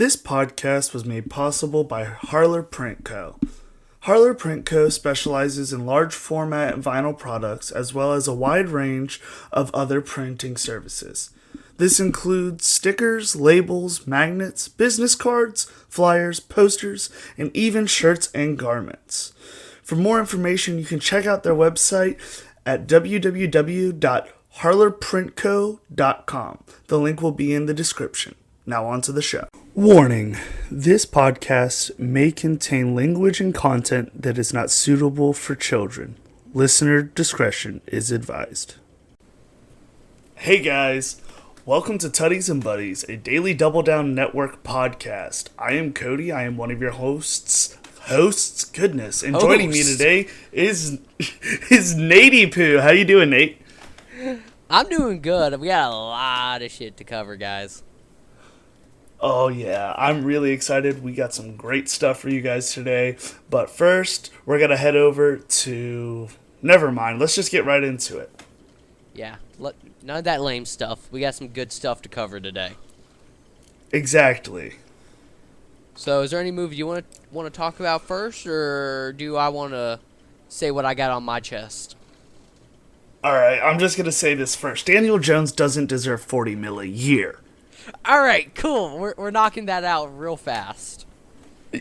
This podcast was made possible by Harler Print Co. Harler Print Co. specializes in large format vinyl products as well as a wide range of other printing services. This includes stickers, labels, magnets, business cards, flyers, posters, and even shirts and garments. For more information, you can check out their website at www.harlerprintco.com. The link will be in the description. Now on to the show. Warning: this podcast may contain language and content that is not suitable for children. Listener discretion is advised. Hey guys, welcome to Tuddies and Buddies, a daily Double Down Network podcast. I am Cody, I am one of your hosts, goodness, and joining me today is Natey Poo. How you doing, Nate? I'm doing good. We got a lot of shit to cover, guys. Oh yeah, I'm really excited. We got some great stuff for you guys today. But first, we're going to head over to... Never mind, let's just get right into it. Yeah, none of that lame stuff. We got some good stuff to cover today. Exactly. So, is there any movie you want to talk about first, or do I want to say what I got on my chest? Alright, I'm just going to say this first. Daniel Jones doesn't deserve $40 million a year. All right, cool. We're knocking that out real fast.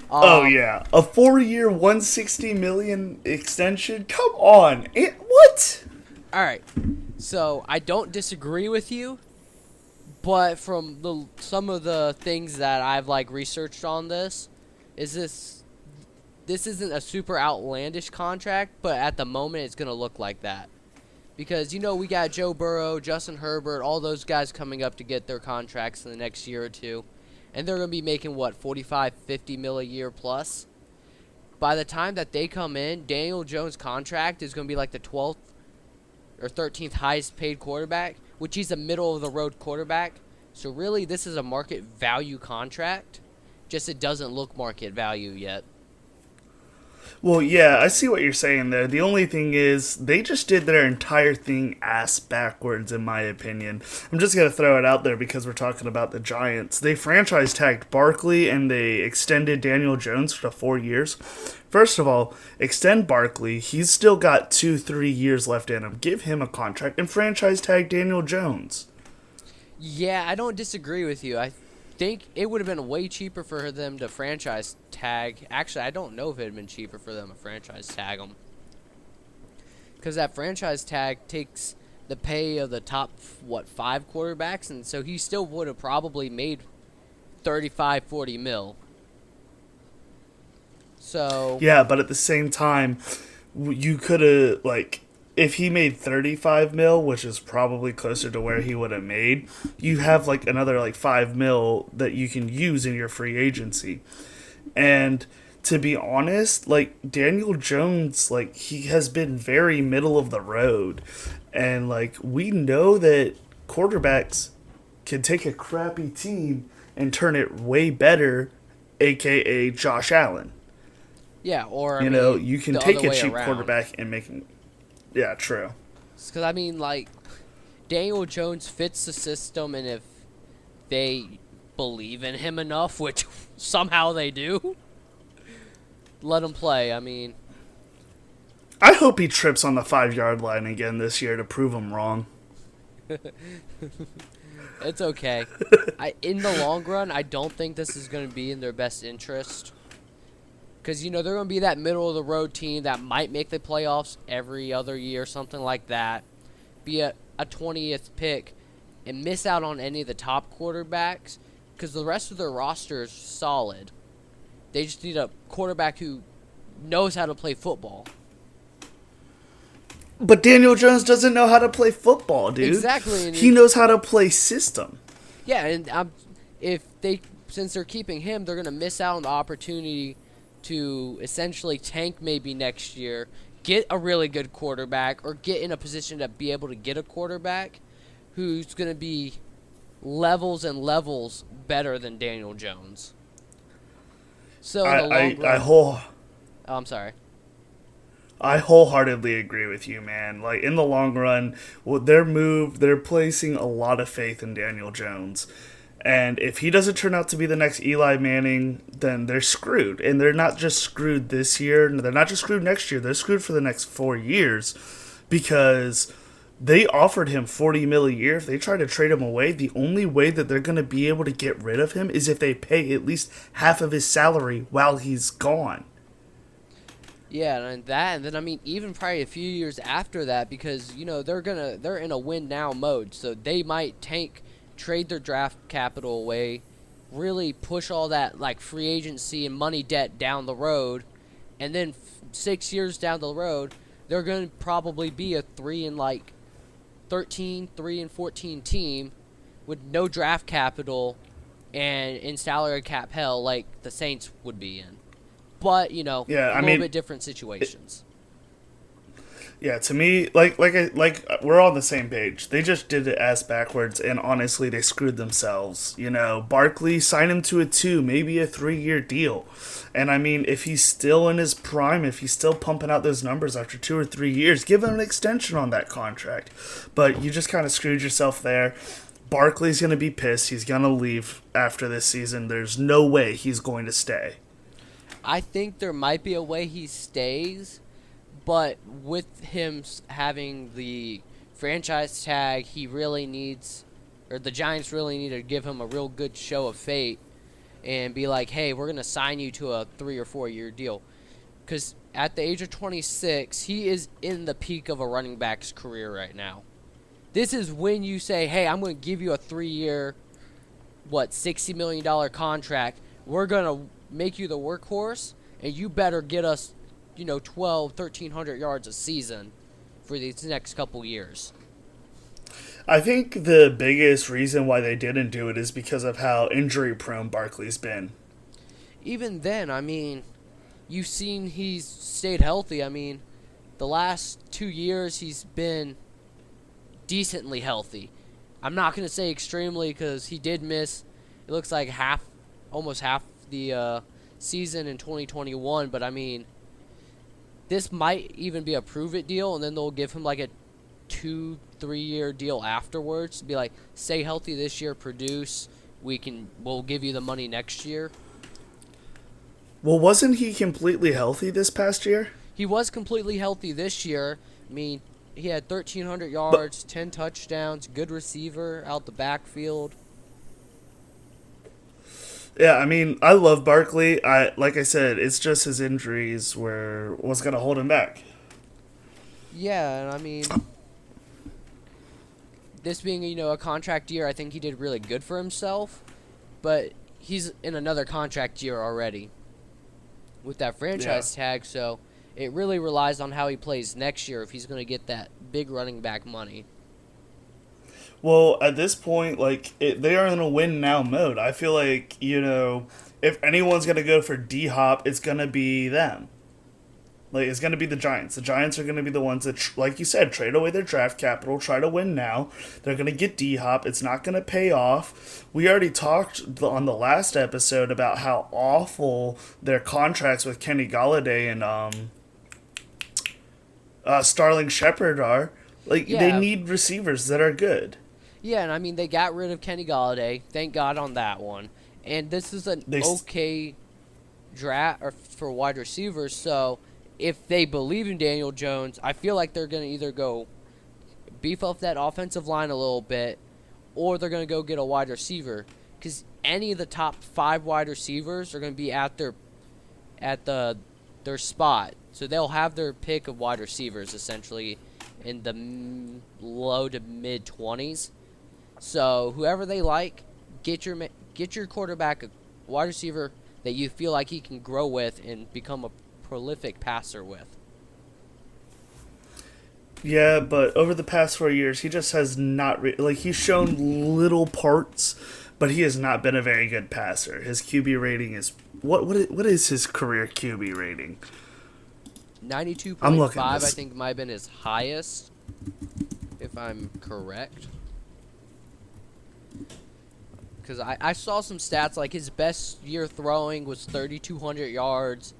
Oh yeah, a 4-year, $160 million extension. Come on, what? All right, so I don't disagree with you, but from some of the things that I've researched on this isn't a super outlandish contract, but at the moment it's gonna look like that. Because, we got Joe Burrow, Justin Herbert, all those guys coming up to get their contracts in the next year or two. And they're going to be making, $45, $50 million a year plus. By the time that they come in, Daniel Jones' contract is going to be like the 12th or 13th highest paid quarterback, which he's a middle-of-the-road quarterback. So really, this is a market value contract. Just it doesn't look market value yet. Well, yeah, I see what you're saying there. The only thing is, they just did their entire thing ass backwards, in my opinion. I'm just going to throw it out there because we're talking about the Giants. They franchise tagged Barkley and they extended Daniel Jones for 4 years. First of all, extend Barkley. He's still got 2-3 years left in him. Give him a contract and franchise tag Daniel Jones. Yeah, I don't disagree with you. I think it would have been way cheaper for them to franchise tag. Actually, I don't know if it had been cheaper for them to franchise tag them. Because that franchise tag takes the pay of the top, 5 quarterbacks, and so he still would have probably made 35, 40 mil. So... Yeah, but at the same time, you could have, if he made 35 mil, which is probably closer to where he would have made, you have another 5 mil that you can use in your free agency. And to be honest, Daniel Jones, he has been very middle of the road. And we know that quarterbacks can take a crappy team and turn it way better, aka Josh Allen. Yeah, or you can take a cheap quarterback and make him... Yeah, true. Because, Daniel Jones fits the system, and if they believe in him enough, which somehow they do, let him play. I hope he trips on the 5-yard line again this year to prove him wrong. It's okay. In the long run, I don't think this is going to be in their best interest. Because, they're going to be that middle-of-the-road team that might make the playoffs every other year, something like that. Be a 20th pick and miss out on any of the top quarterbacks because the rest of their roster is solid. They just need a quarterback who knows how to play football. But Daniel Jones doesn't know how to play football, dude. Exactly. He knows how to play system. Yeah, and since they're keeping him, they're going to miss out on the opportunity to essentially tank maybe next year, get a really good quarterback, or get in a position to be able to get a quarterback who's going to be levels and levels better than Daniel Jones. So in the long run, I'm sorry. I wholeheartedly agree with you, man. In the long run, they're placing a lot of faith in Daniel Jones. And if he doesn't turn out to be the next Eli Manning, then they're screwed. And they're not just screwed this year. They're not just screwed next year. They're screwed for the next 4 years because they offered him $40 million a year. If they try to trade him away, the only way that they're going to be able to get rid of him is if they pay at least half of his salary while he's gone. Yeah, and then I mean even probably a few years after that, because they're in a win now mode, so they might trade their draft capital away, really push all that like free agency and money debt down the road, and then 6 years down the road, they're going to probably be a 3-14 team with no draft capital and in salary cap hell like the Saints would be in. But, a little bit different situations. Yeah, to me, like we're on the same page. They just did it ass backwards, and honestly, they screwed themselves. Barkley, sign him to a 2, maybe a 3-year deal. And I mean, if he's still in his prime, if he's still pumping out those numbers after 2 or 3 years, give him an extension on that contract. But you just kind of screwed yourself there. Barkley's going to be pissed. He's going to leave after this season. There's no way he's going to stay. I think there might be a way he stays, but with him having the franchise tag, he really needs, or the Giants really need to give him a real good show of fate and be like, hey, we're going to sign you to a 3 or 4 year deal. Because at the age of 26, he is in the peak of a running back's career right now. This is when you say, hey, I'm going to give you a 3-year, $60 million contract. We're going to make you the workhorse, and you better get us 1,300 yards a season for these next couple years. I think the biggest reason why they didn't do it is because of how injury prone Barkley's been. Even then, I mean, you've seen he's stayed healthy. I mean, the last 2 years he's been decently healthy. I'm not going to say extremely because he did miss, it looks like almost half the season in 2021, but I mean, this might even be a prove it deal, and then they'll give him like a 2-3 year deal afterwards. Be like, stay healthy this year, produce. We'll give you the money next year. Well, wasn't he completely healthy this past year? He was completely healthy this year. I mean, he had 1,300 yards, 10 touchdowns, good receiver out the backfield. Yeah, I mean, I love Barkley. Like I said, it's just his injuries was going to hold him back. Yeah, and I mean, this being, a contract year, I think he did really good for himself, but he's in another contract year already with that franchise tag, so it really relies on how he plays next year if he's going to get that big running back money. Well, at this point, they are in a win now mode. I feel like, if anyone's going to go for D-Hop, it's going to be them. It's going to be the Giants. The Giants are going to be the ones that, like you said, trade away their draft capital, try to win now. They're going to get D-Hop. It's not going to pay off. We already talked on the last episode about how awful their contracts with Kenny Golladay and Starling Shepherd are. They need receivers that are good. Yeah, and I mean, they got rid of Kenny Golladay. Thank God on that one. And this is an okay draft for wide receivers. So if they believe in Daniel Jones, I feel like they're going to either go beef up that offensive line a little bit, or they're going to go get a wide receiver. Because any of the top 5 wide receivers are going to be at their spot. So they'll have their pick of wide receivers, essentially, in the low to mid-20s. So whoever they like, get your quarterback a wide receiver that you feel like he can grow with and become a prolific passer with. Yeah, but over the past 4 years, he just has not he's shown little parts, but he has not been a very good passer. His QB rating is what is his career QB rating? 92.5, I think, might have been his highest, if I'm correct. Because I saw some stats, like his best year throwing was 3,200 yards,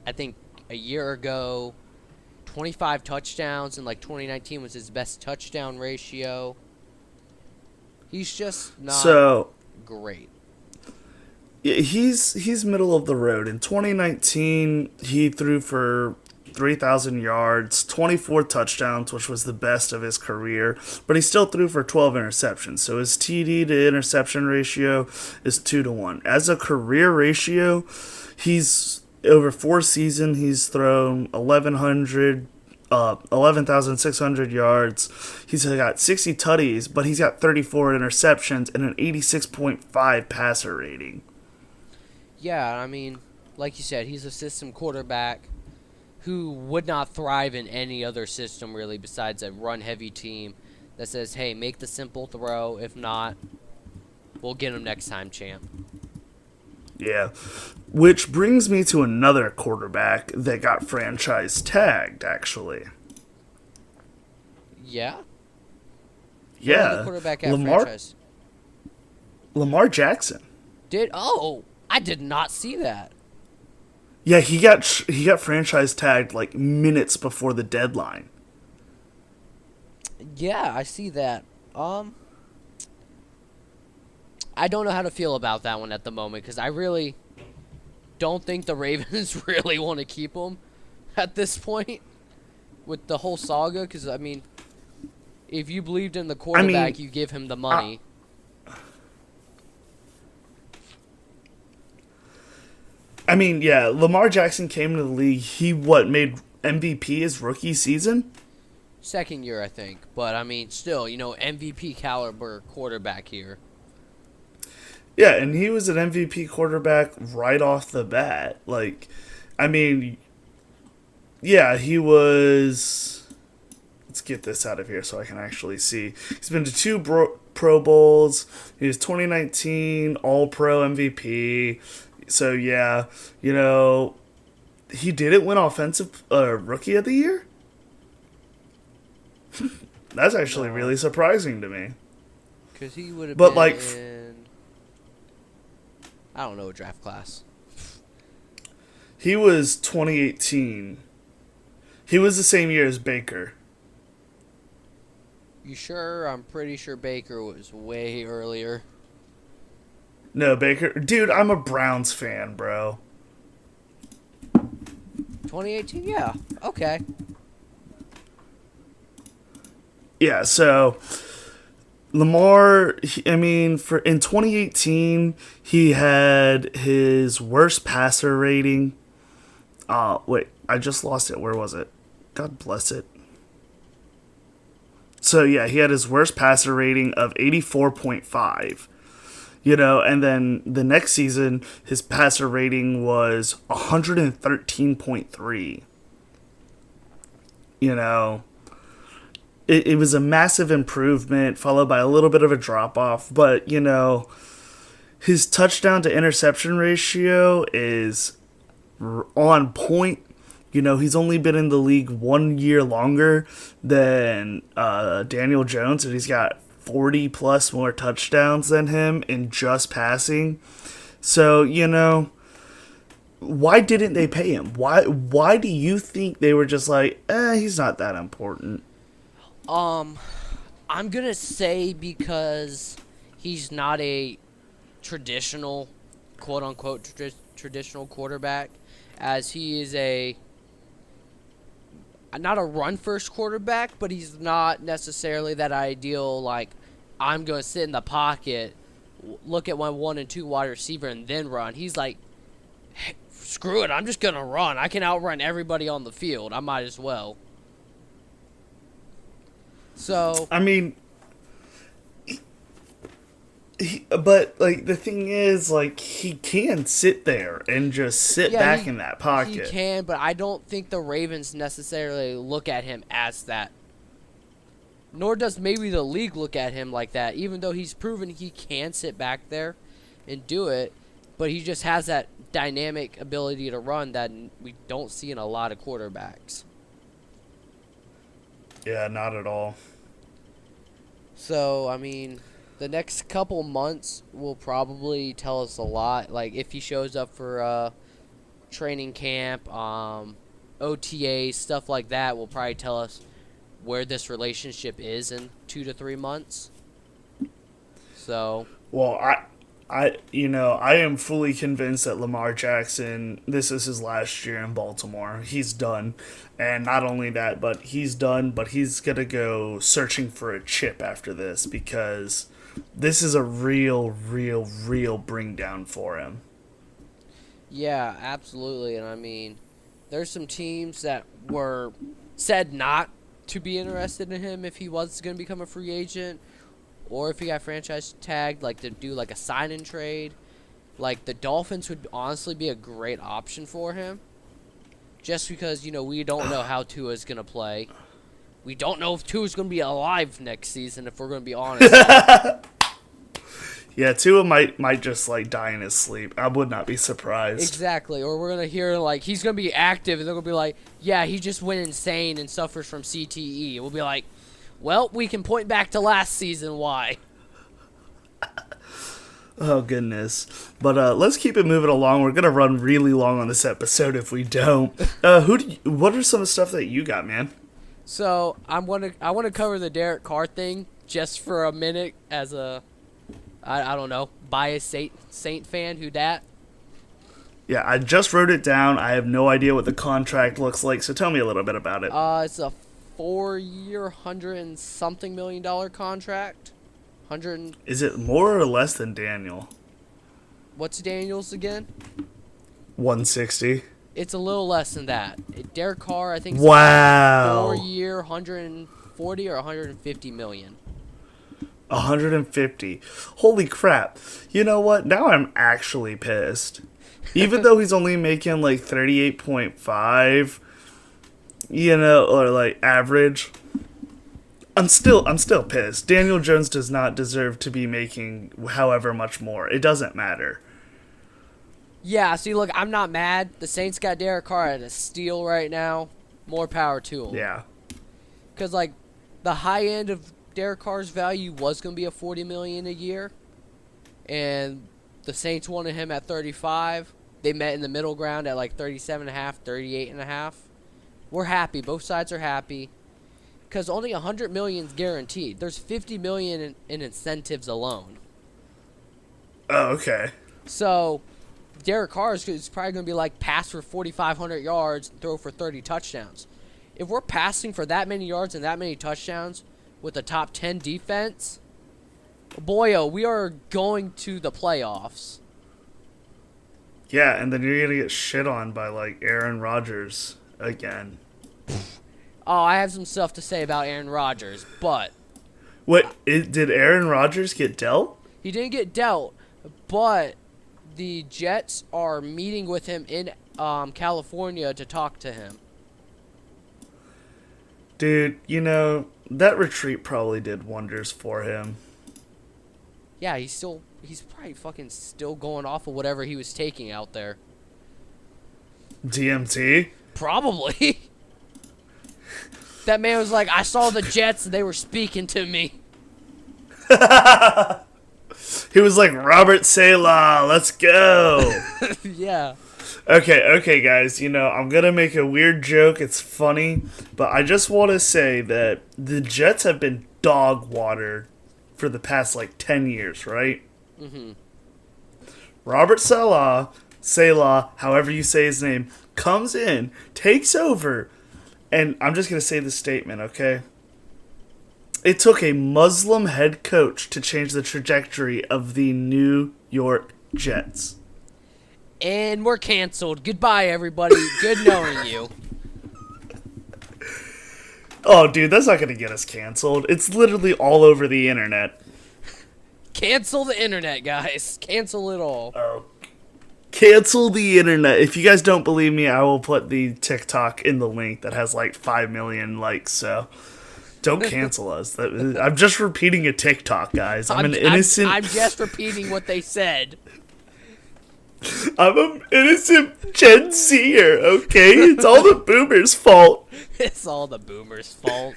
I think, a year ago. 25 touchdowns in 2019 was his best touchdown ratio. He's just not great. Yeah, he's middle of the road. In 2019, he threw for 3,000 yards, 24 touchdowns, which was the best of his career, but he still threw for 12 interceptions. So his TD to interception ratio is 2-1. As a career ratio, he's over 4 seasons, he's thrown 11,600 yards. He's got 60 tutties, but he's got 34 interceptions and an 86.5 passer rating. Yeah, I mean, like you said, he's a system quarterback who would not thrive in any other system really besides a run-heavy team that says, hey, make the simple throw. If not, we'll get him next time, champ. Yeah. Which brings me to another quarterback that got franchise tagged, actually. Yeah? Yeah. The quarterback got franchise. Lamar Jackson. I did not see that. Yeah, he got franchise tagged like minutes before the deadline. Yeah, I see that. I don't know how to feel about that one at the moment because I really don't think the Ravens really want to keep him at this point with the whole saga. Because I mean, if you believed in the quarterback, you give him the money. I mean, yeah, Lamar Jackson came to the league. He made MVP his rookie season? Second year, I think. But I mean, still, MVP caliber quarterback here. Yeah, and he was an MVP quarterback right off the bat. Like, I mean, yeah, he was. Let's get this out of here so I can actually see. He's been to 2 Pro Bowls. He was 2019 All-Pro MVP. So, yeah, he didn't win Offensive Rookie of the Year? That's actually really surprising to me. Because he would have been in... I don't know, a draft class. He was 2018. He was the same year as Baker. You sure? I'm pretty sure Baker was way earlier. No, Baker. Dude, I'm a Browns fan, bro. 2018? Yeah. Okay. Yeah, so Lamar, in 2018, he had his worst passer rating. Wait, I just lost it. Where was it? God bless it. So, yeah, he had his worst passer rating of 84.5. And then the next season, his passer rating was 113.3. It was a massive improvement, followed by a little bit of a drop-off. But, his touchdown to interception ratio is on point. He's only been in the league 1 year longer than Daniel Jones, and he's got 40 plus more touchdowns than him in just passing. So, why didn't they pay him? Why do you think they were just like, he's not that important? I'm gonna say because he's not a traditional, quote unquote, traditional quarterback, as he is not a run first quarterback, but he's not necessarily that ideal, like, I'm going to sit in the pocket, look at my 1 and 2 wide receiver, and then run. He's like, hey, screw it, I'm just going to run. I can outrun everybody on the field. I might as well. So, but the thing is, he can sit there and just sit back in that pocket. He can, but I don't think the Ravens necessarily look at him as that. Nor does maybe the league look at him like that, even though he's proven he can sit back there and do it. But he just has that dynamic ability to run that we don't see in a lot of quarterbacks. Yeah, not at all. So, the next couple months will probably tell us a lot. Like, if he shows up for training camp, OTA, stuff like that, will probably tell us where this relationship is in 2 to 3 months. So, well, I am fully convinced that Lamar Jackson, this is his last year in Baltimore. He's done. And not only that, but he's done, but he's going to go searching for a chip after this because this is a real bring down for him. Yeah, absolutely. And I mean, there's some teams that were said not to be interested in him if he was going to become a free agent or if he got franchise tagged, like to do like a sign-in trade. Like the Dolphins would honestly be a great option for him just because, we don't know how Tua's going to play. We don't know if Tua's going to be alive next season, if we're going to be honest. Yeah, Tua might just like die in his sleep. I would not be surprised. Exactly. Or we're going to hear like he's going to be active and they're going to be like, yeah, he just went insane and suffers from CTE. We'll be like, well, we can point back to last season why. Oh, goodness. But let's keep it moving along. We're going to run really long on this episode if we don't. What are some of the stuff that you got, man? So I want to cover the Derek Carr thing just for a minute as a, I don't know, biased Saint fan. Who dat? Yeah, I just wrote it down. I have no idea what the contract looks like, so tell me a little bit about it. It's a 4-year, $100 and something million contract. Is it more or less than Daniel? What's Daniel's again? 160. It's a little less than that. Derek Carr, I think. Wow. 4-year, 140 or 150 million. 150. Holy crap. You know what? Now I'm actually pissed. Even though he's only making like 38.5, or like average, I'm still pissed. Daniel Jones does not deserve to be making however much more. It doesn't matter. Yeah, see, look, I'm not mad. The Saints got Derek Carr at a steal right now. More power to him. Yeah. Because, like, the high end of Derek Carr's value was going to be a $40 million a year. And the Saints wanted him at 35. They met in the middle ground at, like, 37.5, 38.5. We're happy. Both sides are happy. Because only $100 million is guaranteed. There's $50 million in incentives alone. Oh, okay. So Derek Carr is probably going to be like pass for 4,500 yards and throw for 30 touchdowns. If we're passing for that many yards and that many touchdowns with a top 10 defense, boyo, we are going to the playoffs. Yeah, and then you're going to get shit on by, like, Aaron Rodgers again. Oh, I have some stuff to say about Aaron Rodgers, but... Did Aaron Rodgers get dealt? He didn't get dealt, but the Jets are meeting with him in California to talk to him. Dude, that retreat probably did wonders for him. Yeah, he's probably fucking still going off of whatever he was taking out there. DMT? Probably. That man was like, I saw the Jets and they were speaking to me. He was like, Robert Saleh, let's go. Yeah. Okay, guys, I'm going to make a weird joke. It's funny, but I just want to say that the Jets have been dog water for the past, 10 years, right? Mm-hmm. Robert Saleh, however you say his name, comes in, takes over, and I'm just going to say this statement, okay? It took a Muslim head coach to change the trajectory of the New York Jets. And we're canceled. Goodbye, everybody. Good knowing you. Oh, dude, that's not going to get us canceled. It's literally all over the internet. Cancel the internet, guys. Cancel it all. Oh. Cancel the internet. If you guys don't believe me, I will put the TikTok in the link that has 5 million likes, so don't cancel us. I'm just repeating a TikTok, guys. I'm an innocent... I'm just repeating what they said. I'm an innocent Gen Zer, okay? It's all the boomers' fault. It's all the boomers' fault.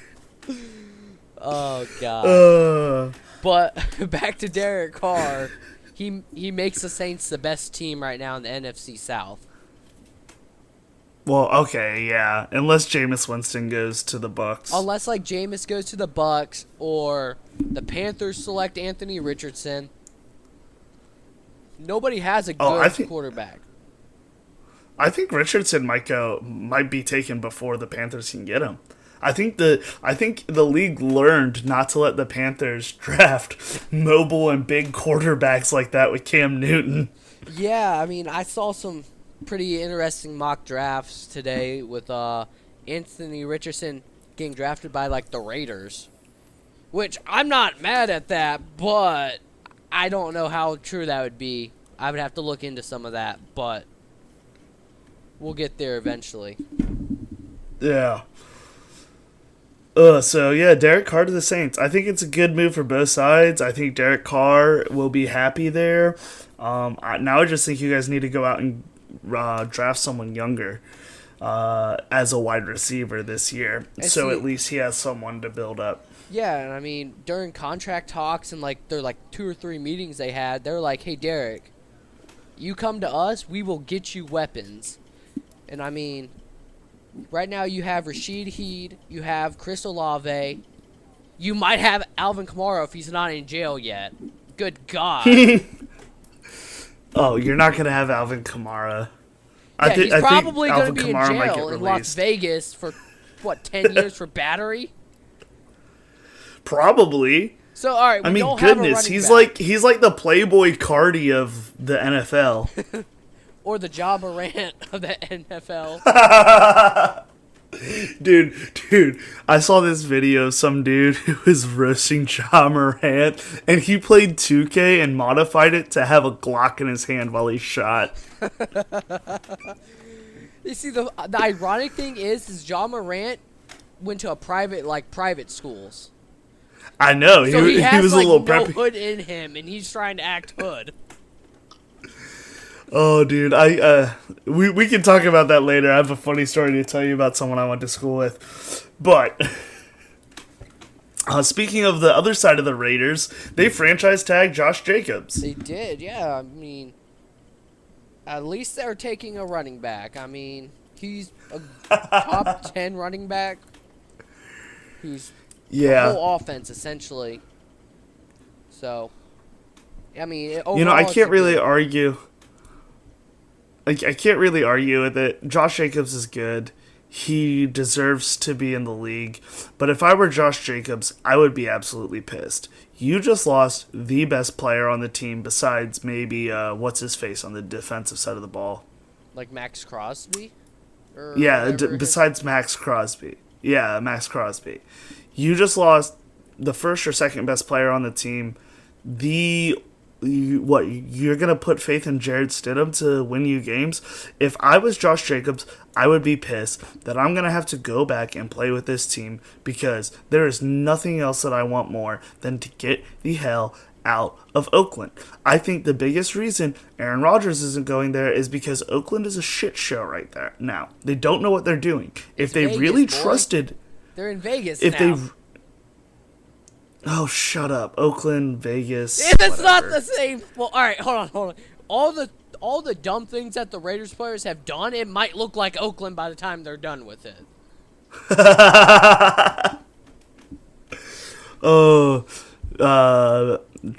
Oh, God. But back to Derek Carr. He makes the Saints the best team right now in the NFC South. Well, okay, yeah. Unless Jameis Winston goes to the Bucks. Unless, Jameis goes to the Bucks or the Panthers select Anthony Richardson. Nobody has a Oh, good quarterback. I think Richardson might be taken before the Panthers can get him. I think the league learned not to let the Panthers draft mobile and big quarterbacks like that with Cam Newton. Yeah, I mean, I saw some pretty interesting mock drafts today with Anthony Richardson getting drafted by like the Raiders, which I'm not mad at that, but I don't know how true that would be. I would have to look into some of that, but we'll get there eventually. Yeah. So yeah, Derek Carr to the Saints. I think it's a good move for both sides. I think Derek Carr will be happy there. Now I just think you guys need to go out and draft someone younger as a wide receiver this year, so at least he has someone to build up. Yeah, and I mean, during contract talks and like there like 2 or 3 meetings they had, they're like, "Hey, Derek, you come to us, we will get you weapons." And I mean, right now you have Rashid Heed, you have Chris Olave, you might have Alvin Kamara if he's not in jail yet. Good God. Oh, you're not going to have Alvin Kamara. Yeah, he's probably going to be in Kamara jail in Las Vegas for, 10 years for battery? Probably. So, all right, we don't have a running back. He's like the Playboy Cardi of the NFL. Or the Ja Morant of the NFL. Dude, I saw this video of some dude who was roasting Ja Morant, and he played 2K and modified it to have a Glock in his hand while he shot. You see, the ironic thing is Ja Morant went to a private schools. I know. So he has was a little no preppy. hood in him, and he's trying to act hood. Oh, dude, we can talk about that later. I have a funny story to tell you about someone I went to school with. But speaking of the other side of the Raiders, they franchise tagged Josh Jacobs. They did, yeah. I mean, at least they're taking a running back. I mean, he's a top 10 running back who's the whole offense, essentially. So, I mean, overall, I can't really argue. I can't really argue with it. Josh Jacobs is good. He deserves to be in the league. But if I were Josh Jacobs, I would be absolutely pissed. You just lost the best player on the team besides maybe, what's-his-face on the defensive side of the ball. Like Max Crosby? Besides Max Crosby. Yeah, Max Crosby. You just lost the first or second best player on the team. You're going to put faith in Jared Stidham to win you games? If I was Josh Jacobs, I would be pissed that I'm going to have to go back and play with this team because there is nothing else that I want more than to get the hell out of Oakland. I think the biggest reason Aaron Rodgers isn't going there is because Oakland is a shit show right there now. They don't know what they're doing. If they really trusted... They're in Vegas now. Oh, shut up. Oakland, Vegas. It's not the same. Well, all right, hold on. All the dumb things that the Raiders players have done, it might look like Oakland by the time they're done with it.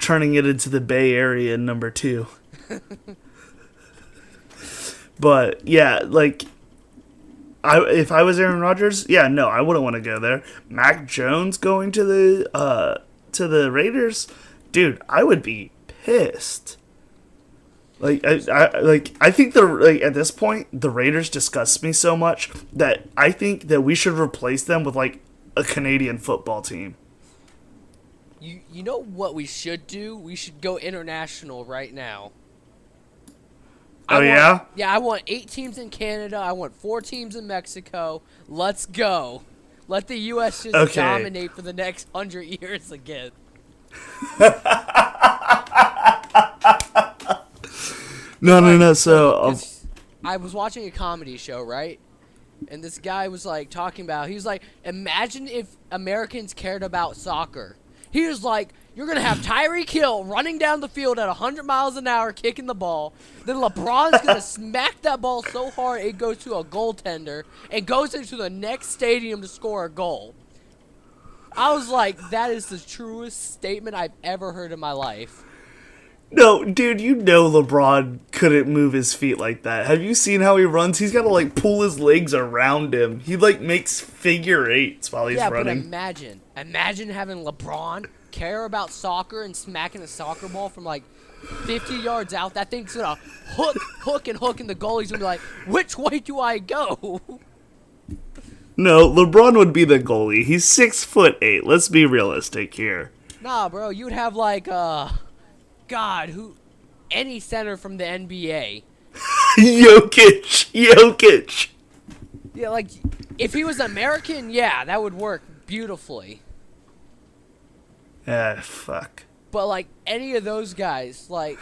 Turning it into the Bay Area number 2. But, yeah, like... if I was Aaron Rodgers, I wouldn't want to go there. Mac Jones going to the Raiders, dude, I would be pissed. I think at this point the Raiders disgust me so much that I think that we should replace them with like a Canadian football team. You know what we should do? We should go international right now. Yeah? Yeah, I want 8 teams in Canada. I want 4 teams in Mexico. Let's go. Let the U.S. just dominate for the next 100 years again. No. So I was watching a comedy show, right? And this guy was like talking about. He was like, imagine if Americans cared about soccer. He was like, you're going to have Tyreek Hill running down the field at 100 miles an hour, kicking the ball. Then LeBron's going to smack that ball so hard it goes to a goaltender and goes into the next stadium to score a goal. I was like, that is the truest statement I've ever heard in my life. No, dude, you know LeBron couldn't move his feet like that. Have you seen how he runs? He's got to like pull his legs around him. He like makes figure eights while he's Yeah, but running. imagine having LeBron care about soccer and smacking a soccer ball from like 50 yards out. That thing's gonna hook, and the goalie's gonna be like, which way do I go? No, LeBron would be the goalie. He's 6'8". Let's be realistic here. Nah, bro, you'd have like, any center from the NBA. Jokic. Yeah, like, if he was American, yeah, that would work beautifully. Ah, fuck. But, like, any of those guys, like,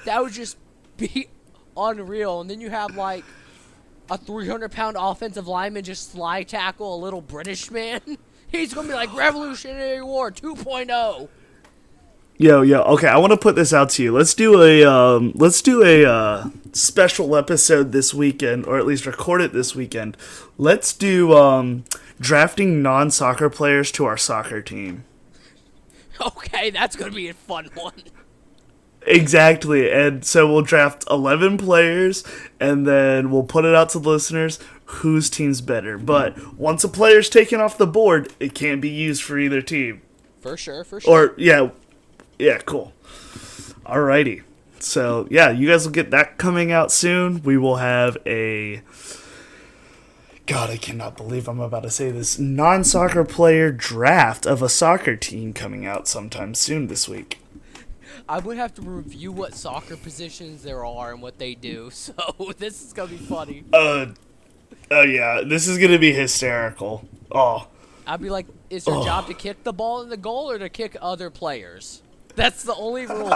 that would just be unreal. And then you have, like, a 300-pound offensive lineman just slide tackle a little British man. He's going to be like Revolutionary War 2.0. Yo, okay, I want to put this out to you. Let's do a special episode this weekend, or at least record it this weekend. Let's do drafting non-soccer players to our soccer team. Okay, that's going to be a fun one. Exactly, and so we'll draft 11 players, and then we'll put it out to the listeners whose team's better. But once a player's taken off the board, it can't be used for either team. For sure. Or, yeah, cool. Alrighty. So, yeah, you guys will get that coming out soon. We will have a... God, I cannot believe I'm about to say this. Non-soccer player draft of a soccer team coming out sometime soon this week. I would have to review what soccer positions there are and what they do, so this is going to be funny. Oh, yeah, this is going to be hysterical. Oh. I'd be like, is your job to kick the ball in the goal or to kick other players? That's the only rule.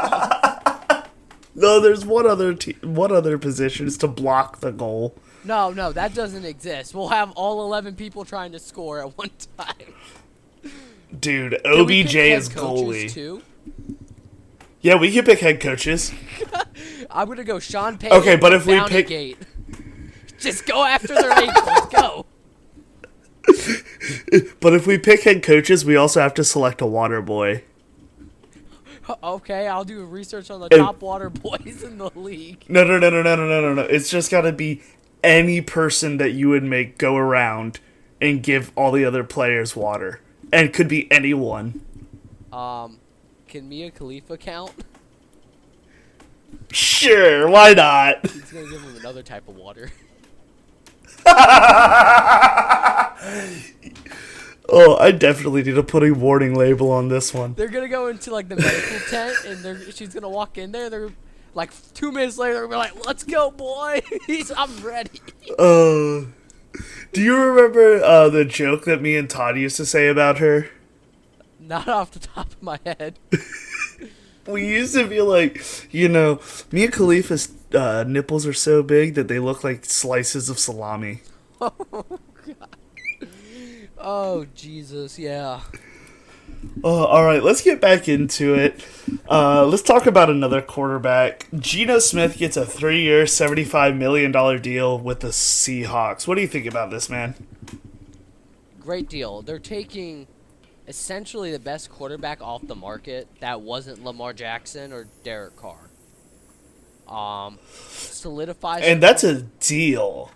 No, there's one other position is to block the goal. No, that doesn't exist. We'll have all 11 people trying to score at one time. Dude, OBJ is goalie. Too? Yeah, we can pick head coaches. I'm going to go Sean Payton. Okay, but if we pick... Gate. Just go after their ankles. Go. But if we pick head coaches, we also have to select a water boy. Okay, I'll do research on the top water boys in the league. No. It's just got to be any person that you would make go around and give all the other players water. And it could be anyone. Can Mia Khalifa count? Sure, why not? He's going to give him another type of water. Oh, I definitely need to put a warning label on this one. They're gonna go into like the medical tent, and she's gonna walk in there. They're like 2 minutes later, they're gonna be like, "Let's go, boy! I'm ready." Do you remember the joke that me and Todd used to say about her? Not off the top of my head. We used to be like, Mia Khalifa's nipples are so big that they look like slices of salami. Oh God. Oh Jesus, yeah. All right, let's get back into it. Let's talk about another quarterback. Geno Smith gets a 3-year, $75 million deal with the Seahawks. What do you think about this, man? Great deal. They're taking essentially the best quarterback off the market that wasn't Lamar Jackson or Derek Carr. Solidifies. And that's a deal.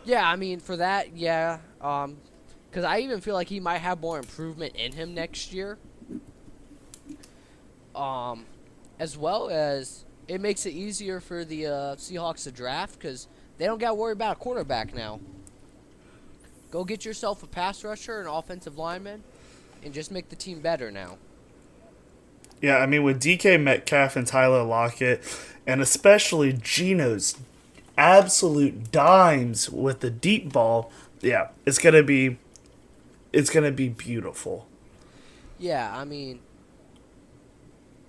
Yeah, I mean, for that, yeah. Because I even feel like he might have more improvement in him next year. As well as it makes it easier for the Seahawks to draft because they don't got to worry about a quarterback now. Go get yourself a pass rusher, an offensive lineman, and just make the team better now. Yeah, I mean, with DK Metcalf and Tyler Lockett, and especially Geno's absolute dimes with the deep ball, yeah, it's gonna be beautiful. Yeah, I mean,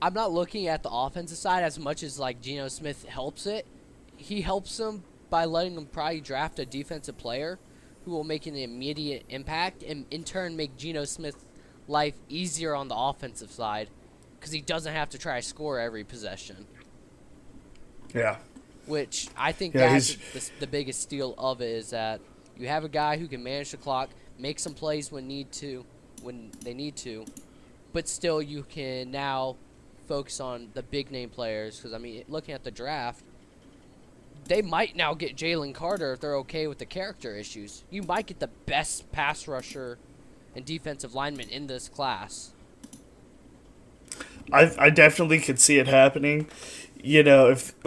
I'm not looking at the offensive side as much as like Geno Smith helps it. He helps them by letting them probably draft a defensive player who will make an immediate impact and in turn make Geno Smith's life easier on the offensive side because he doesn't have to try to score every possession. Yeah. Which I think that's the biggest steal of it is that you have a guy who can manage the clock, make some plays when they need to, but still you can now focus on the big name players, because, I mean, looking at the draft, they might now get Jalen Carter if they're okay with the character issues. You might get the best pass rusher and defensive lineman in this class. I definitely could see it happening.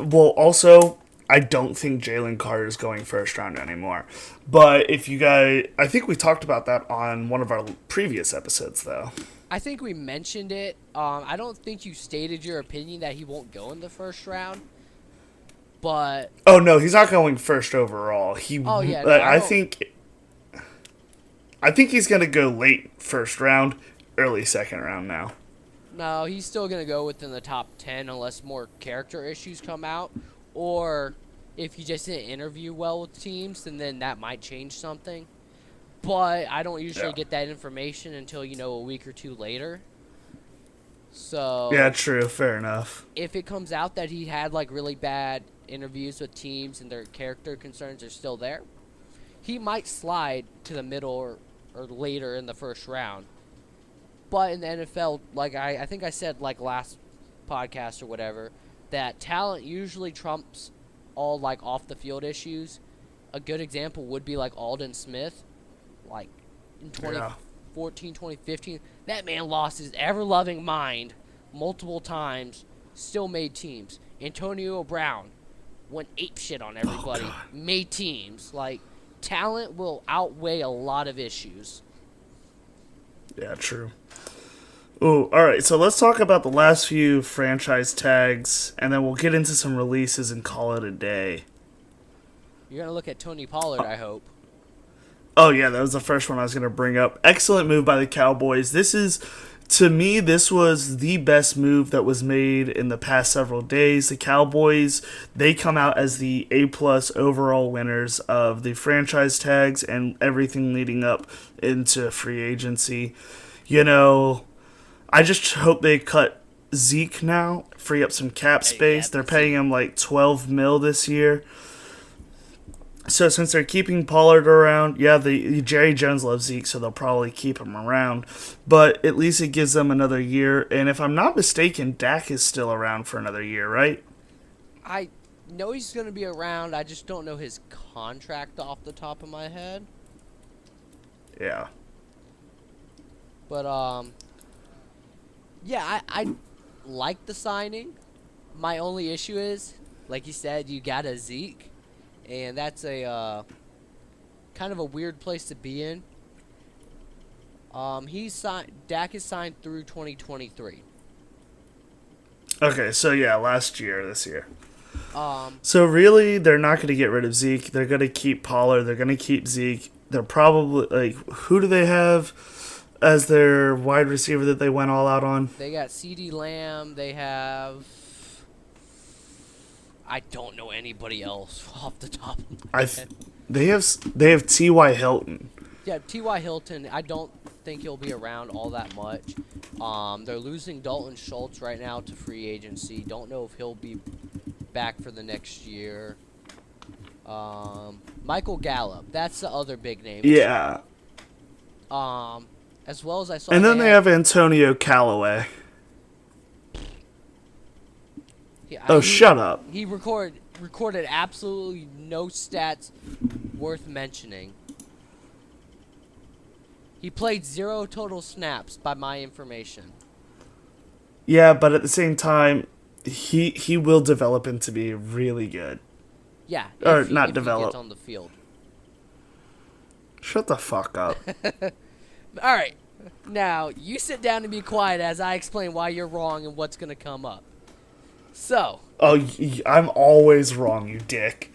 Also, I don't think Jalen Carter is going first round anymore. But if you guys, I think we talked about that on one of our previous episodes, though. I think we mentioned it. I don't think you stated your opinion that he won't go in the first round. But oh no, he's not going first overall. I think he's gonna go late first round, early second round now. No, he's still going to go within the top 10 unless more character issues come out. Or if he just didn't interview well with teams, then that might change something. But I don't usually get that information until, a week or two later. So yeah, true. Fair enough. If it comes out that he had, really bad interviews with teams and their character concerns are still there, he might slide to the middle or later in the first round. But in the NFL, I think I said last podcast or whatever, that talent usually trumps all off the field issues. A good example would be Alden Smith, in 2014, 2015. That man lost his ever-loving mind multiple times, still made teams. Antonio Brown went apeshit on everybody, made teams. Talent will outweigh a lot of issues. Yeah, true. Ooh, all right, so let's talk about the last few franchise tags, and then we'll get into some releases and call it a day. You're going to look at Tony Pollard, I hope. Oh, yeah, that was the first one I was going to bring up. Excellent move by the Cowboys. To me, this was the best move that was made in the past several days. The Cowboys, they come out as the A-plus overall winners of the franchise tags and everything leading up into free agency. I just hope they cut Zeke now, free up some cap space. They're paying him $12 million this year. So since they're keeping Pollard around, the Jerry Jones loves Zeke, so they'll probably keep him around. But at least it gives them another year. And if I'm not mistaken, Dak is still around for another year, right? I know he's going to be around. I just don't know his contract off the top of my head. Yeah. But, I like the signing. My only issue is, like you said, you got a Zeke, and that's a kind of a weird place to be in. Dak is signed through 2023. Okay, so this year. So really, they're not going to get rid of Zeke. They're going to keep Pollard. They're going to keep Zeke. They're probably who do they have as their wide receiver that they went all out on? They got CeeDee Lamb. They have... I don't know anybody else off the top of my head. They have T.Y. Hilton. Yeah, T.Y. Hilton, I don't think he'll be around all that much. They're losing Dalton Schultz right now to free agency. Don't know if he'll be back for the next year. Michael Gallup, that's the other big name. Yeah. As well as I saw. And then they have Antonio Callaway. Shut up. He recorded absolutely no stats worth mentioning. He played 0 total snaps by my information. Yeah, but at the same time, he will develop into be really good. Yeah. Or if not he develop. gets on the field. Shut the fuck up. All right. Now, you sit down and be quiet as I explain why you're wrong and what's going to come up. So. Oh, I'm always wrong, you dick.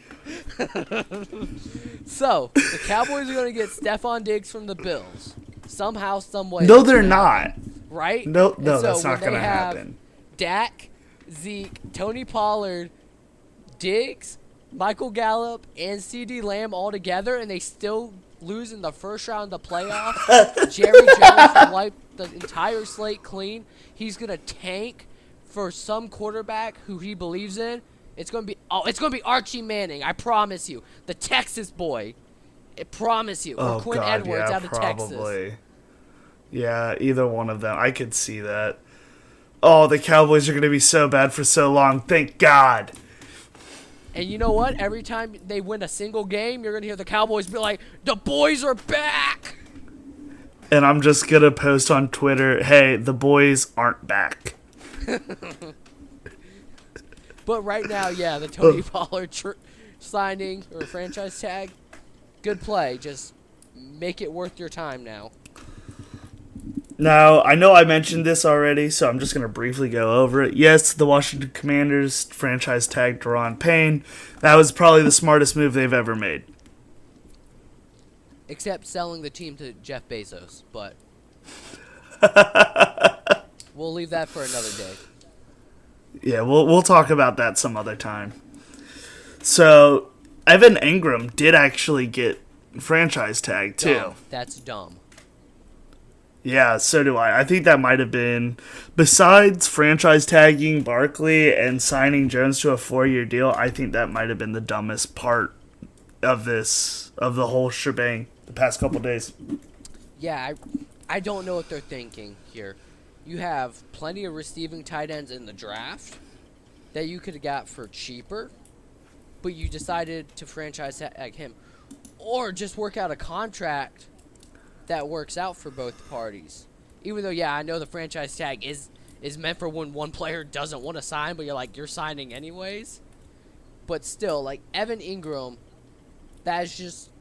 So, the Cowboys are going to get Stephon Diggs from the Bills. Somehow, some way. No, they're not. Right? No, that's not going to happen. Dak, Zeke, Tony Pollard, Diggs, Michael Gallup, and CeeDee Lamb all together, and they still lose in the first round of the playoffs. Jerry Jones will wipe the entire slate clean. He's going to tank for some quarterback who he believes in. It's going to be Archie Manning, I promise you. The Texas boy. I promise you. Or Quinn Edwards out of probably. Texas. Yeah, either one of them. I could see that. Oh, the Cowboys are going to be so bad for so long. Thank God. And you know what? Every time they win a single game, you're going to hear the Cowboys be like, the boys are back! And I'm just going to post on Twitter, hey, the boys aren't back. But right now, yeah, the Tony Pollard signing or franchise tag, good play. Just make it worth your time now. Now, I know I mentioned this already, so I'm just going to briefly go over it. Yes, the Washington Commanders franchise tagged Daron Payne. That was probably the smartest move they've ever made. Except selling the team to Jeff Bezos, but we'll leave that for another day. Yeah, we'll talk about that some other time. So, Evan Ingram did actually get franchise tagged, too. Dumb. That's dumb. Yeah, so do I. I think that might have been, besides franchise tagging Barkley and signing Jones to a 4-year deal, I think that might have been the dumbest part of the whole shebang the past couple days. Yeah, I don't know what they're thinking here. You have plenty of receiving tight ends in the draft that you could have got for cheaper, but you decided to franchise tag him. Or just work out a contract that works out for both parties. Even though, yeah, I know the franchise tag is meant for when one player doesn't want to sign, but you're signing anyways. But still, like, Evan Ingram, that is just...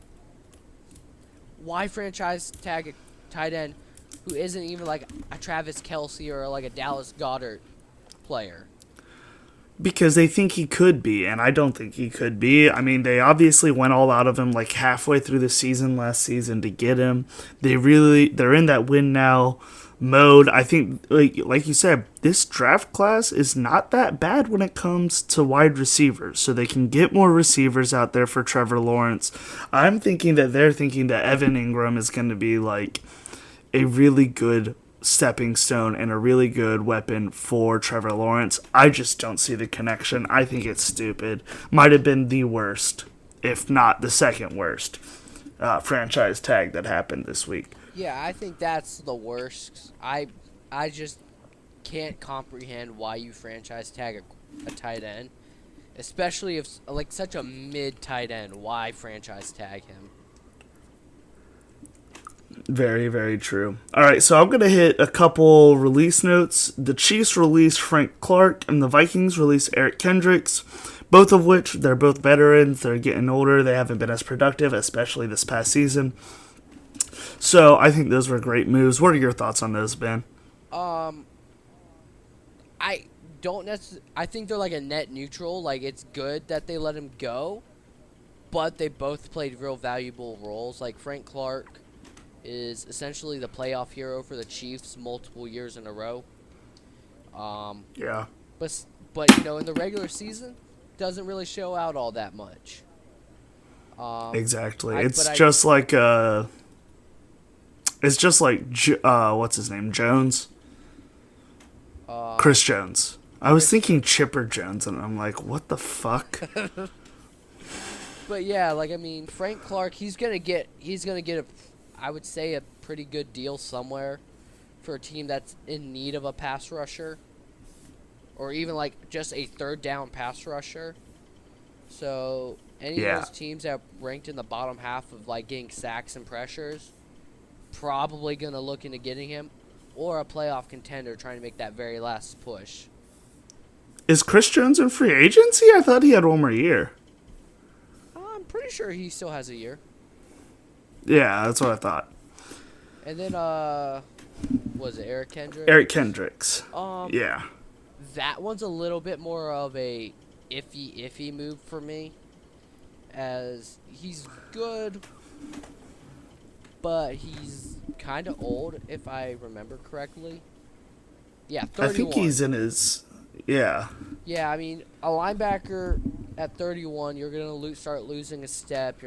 Why franchise tag a tight end who isn't even like a Travis Kelce or like a Dallas Goedert player? Because they think he could be, and I don't think he could be. I mean, they obviously went all out of him like halfway through the season last season to get him. They're in that win now mode. I think, like you said, this draft class is not that bad when it comes to wide receivers, so they can get more receivers out there for Trevor Lawrence. I'm thinking that they're thinking that Evan Ingram is going to be like a really good stepping stone and a really good weapon for Trevor Lawrence. I just don't see the connection. I think it's stupid. Might have been the worst, if not the second worst, franchise tag that happened this week. Yeah, I think that's the worst. I just can't comprehend why you franchise tag a tight end, especially if like such a mid tight end. Why franchise tag him? Very, very true. All right, so I'm going to hit a couple release notes. The Chiefs released Frank Clark, and the Vikings released Eric Kendricks, both of which, they're both veterans. They're getting older. They haven't been as productive, especially this past season. So I think those were great moves. What are your thoughts on those, Ben? I don't necessarily... I think they're like a net neutral. Like, it's good that they let him go, but they both played real valuable roles. Like, Frank Clark is essentially the playoff hero for the Chiefs multiple years in a row. Yeah. But in the regular season, doesn't really show out all that much. Exactly. It's just like what's his name? Jones? Chris Jones. I was thinking Chipper Jones, and I'm like, what the fuck? But yeah, like, I mean, Frank Clark, he's gonna get I would say a pretty good deal somewhere for a team that's in need of a pass rusher, or even like just a third down pass rusher. So any of those teams that are ranked in the bottom half of like getting sacks and pressures, probably gonna look into getting him, or a playoff contender trying to make that very last push. Is Chris Jones in free agency? I thought he had one more year. I'm pretty sure he still has a year. Yeah, that's what I thought. And then, was it Eric Kendricks? Eric Kendricks. Yeah. That one's a little bit more of a iffy move for me, as he's good, but he's kind of old, if I remember correctly. Yeah, 31. I think he's in his... Yeah. Yeah, I mean, a linebacker at 31, you're going to start losing a step.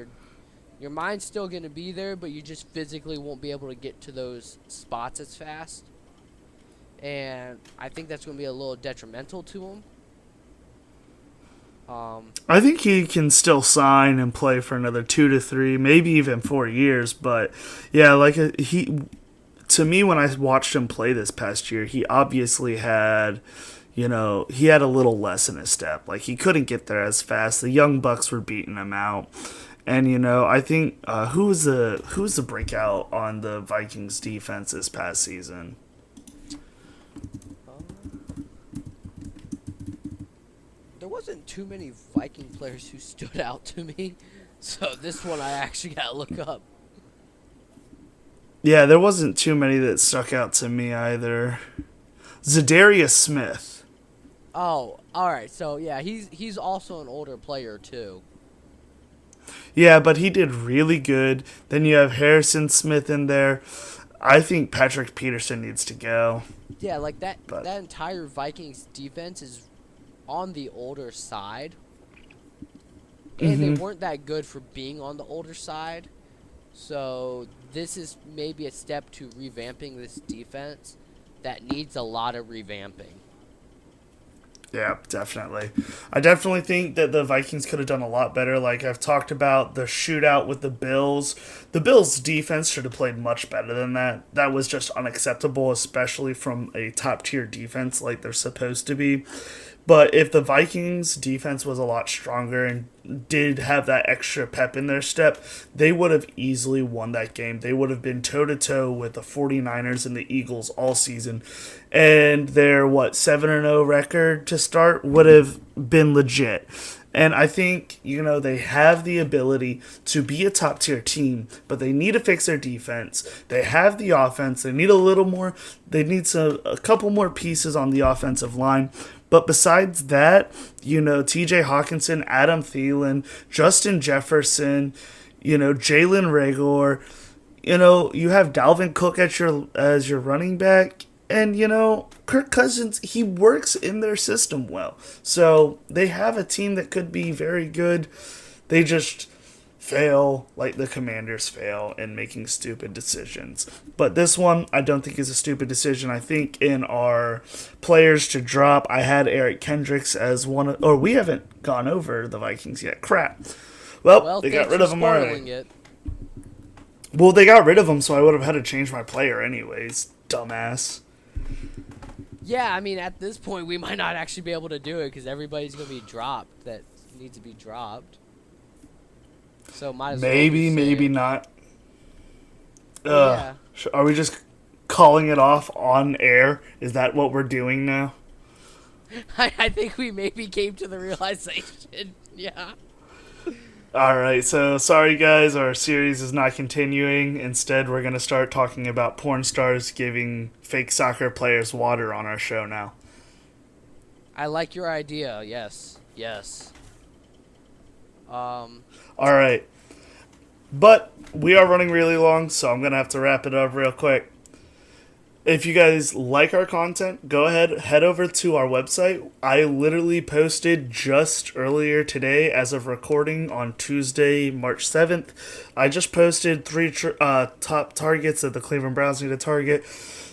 Your mind's still going to be there, but you just physically won't be able to get to those spots as fast. And I think that's going to be a little detrimental to him. I think he can still sign and play for another 2 to 3, maybe even 4 years. But, yeah, to me, when I watched him play this past year, he obviously had, he had a little less in his step. Like, he couldn't get there as fast. The Young Bucks were beating him out. And, I think, who was the breakout on the Vikings defense this past season? There wasn't too many Viking players who stood out to me. So this one I actually got to look up. Yeah, there wasn't too many that stuck out to me either. Zadarius Smith. Oh, all right. So yeah, he's also an older player too. Yeah, but he did really good. Then you have Harrison Smith in there. I think Patrick Peterson needs to go. Yeah, like that entire Vikings defense is on the older side. And they weren't that good for being on the older side. So this is maybe a step to revamping this defense that needs a lot of revamping. Yeah, definitely. I definitely think that the Vikings could have done a lot better. Like I've talked about the shootout with the Bills. The Bills' defense should have played much better than that. That was just unacceptable, especially from a top-tier defense like they're supposed to be. But if the Vikings' defense was a lot stronger and did have that extra pep in their step, they would have easily won that game. They would have been toe-to-toe with the 49ers and the Eagles all season. And their, 7-0 record to start would have been legit. And I think, they have the ability to be a top-tier team, but they need to fix their defense. They have the offense. They need a little more. They need a couple more pieces on the offensive line. But besides that, TJ Hawkinson, Adam Thielen, Justin Jefferson, Jalen Reagor, you have Dalvin Cook as your running back. And, Kirk Cousins, he works in their system well. So they have a team that could be very good. They just fail like the Commanders fail in making stupid decisions. But this one, I don't think is a stupid decision. I think in our players to drop, I had Eric Kendricks as one of, or we haven't gone over the Vikings yet. Crap. Well, they got rid of him already. It. Well, they got rid of him, so I would have had to change my player anyways. Dumbass. Yeah, I mean, at this point, we might not actually be able to do it because everybody's going to be dropped that needs to be dropped. So might as maybe not. Yeah. Are we just calling it off on air? Is that what we're doing now? I think we maybe came to the realization. Yeah. All right, so sorry guys, our series is not continuing. Instead, we're going to start talking about porn stars giving fake soccer players water on our show now. I like your idea. Yes. All right. But we are running really long, so I'm going to have to wrap it up real quick. If you guys like our content, go ahead, head over to our website. I literally posted just earlier today, as of recording, on Tuesday, March 7th. I just posted 3 top targets that the Cleveland Browns need to target.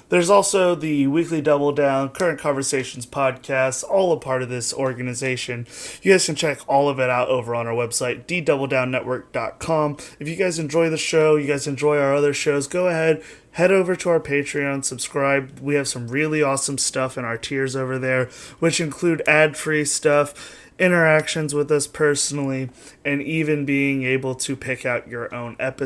There's also the Weekly Double Down, Current Conversations podcast, all a part of this organization. You guys can check all of it out over on our website, ddoubledownnetwork.com. If you guys enjoy the show, you guys enjoy our other shows, go ahead, head over to our Patreon, subscribe. We have some really awesome stuff in our tiers over there, which include ad-free stuff, interactions with us personally, and even being able to pick out your own episode.